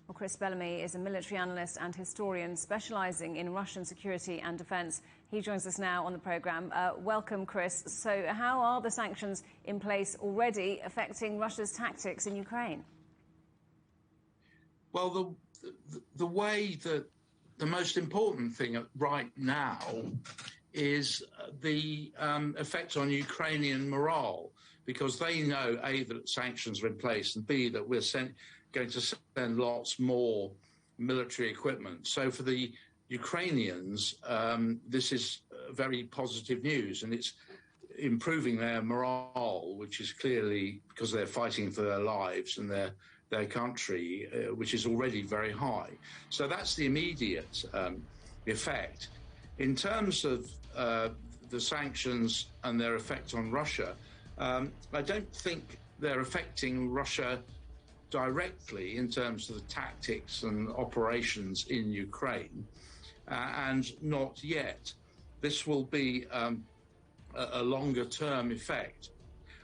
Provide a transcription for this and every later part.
Well, Chris Bellamy is a military analyst and historian specialising in Russian security and defence. He joins us now on the programme. Welcome, Chris. So how are the sanctions in place already affecting Russia's tactics in Ukraine? Well, the way that the most important thing right now is the effect on Ukrainian morale, because they know, A, that sanctions are in place, and B, that we're going to send lots more military equipment. So for the Ukrainians, this is very positive news, and it's improving their morale, which is clearly because they're fighting for their lives and their country, which is already very high. So that's the immediate effect. In terms of the sanctions and their effect on Russia, I don't think they're affecting Russia directly in terms of the tactics and operations in Ukraine, and not yet. This will be a longer-term effect.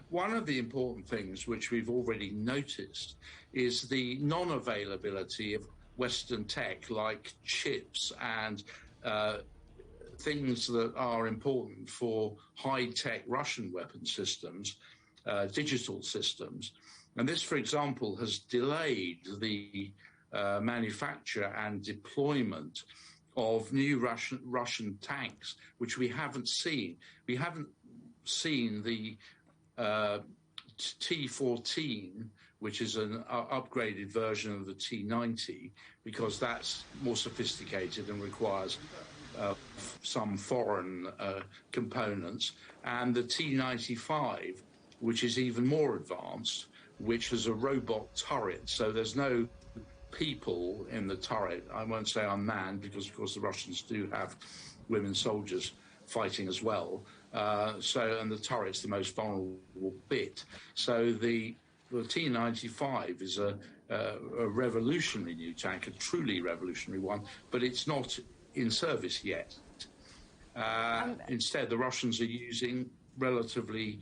One of the important things which we've already noticed is the non-availability of Western tech like chips and things that are important for high-tech Russian weapon systems, digital systems. And this, for example, has delayed the manufacture and deployment of new Russian tanks, which we haven't seen. We haven't seen the T-14, which is an upgraded version of the T-90, because that's more sophisticated and requires some foreign components, and the T-95, which is even more advanced, which is a robot turret. So there's no people in the turret. I won't say unmanned, because of course the Russians do have women soldiers fighting as well. And the turret's the most vulnerable bit. So the T-95 is a revolutionary new tank, a truly revolutionary one, but it's not in service yet. Instead, the Russians are using relatively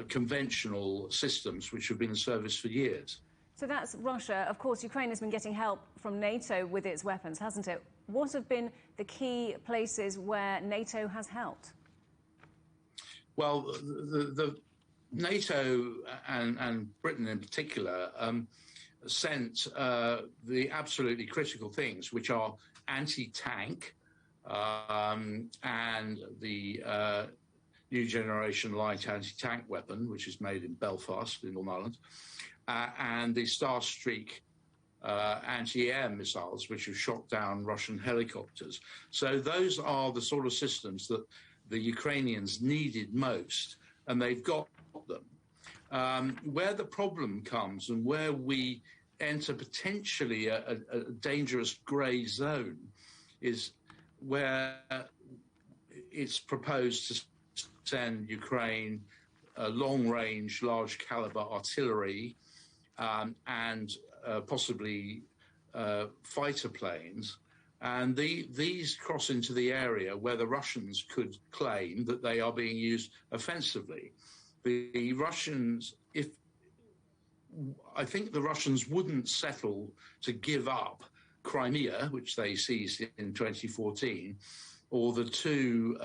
conventional systems which have been in service for years. So that's Russia. Of course, Ukraine has been getting help from NATO with its weapons, hasn't it? What have been the key places where NATO has helped? Well, the NATO and Britain in particular sent the absolutely critical things, which are anti-tank and the new generation light anti-tank weapon, which is made in Belfast in Northern Ireland, and the Starstreak anti-air missiles, which have shot down Russian helicopters. So those are the sort of systems that the Ukrainians needed most, and they've got them. Where the problem comes and where we enter potentially a dangerous grey zone is where it's proposed to send Ukraine long-range, large-caliber artillery and possibly fighter planes. And these cross into the area where the Russians could claim that they are being used offensively. The Russians, I think the Russians wouldn't settle to give up Crimea, which they seized in 2014, or the two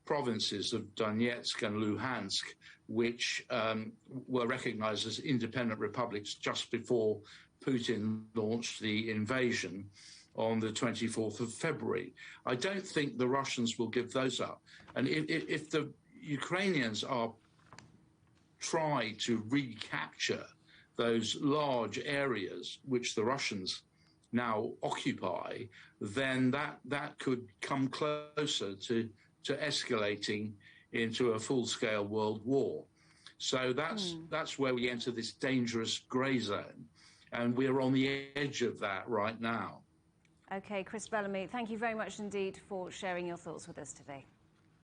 provinces of Donetsk and Luhansk, which were recognized as independent republics just before Putin launched the invasion on the 24th of February. I don't think the Russians will give those up. And if the Ukrainians try to recapture those large areas which the Russians now occupy, then that could come closer to escalating into a full-scale world war. So that's where we enter this dangerous grey zone, and we're on the edge of that right now. Okay, Chris Bellamy, thank you very much indeed for sharing your thoughts with us today.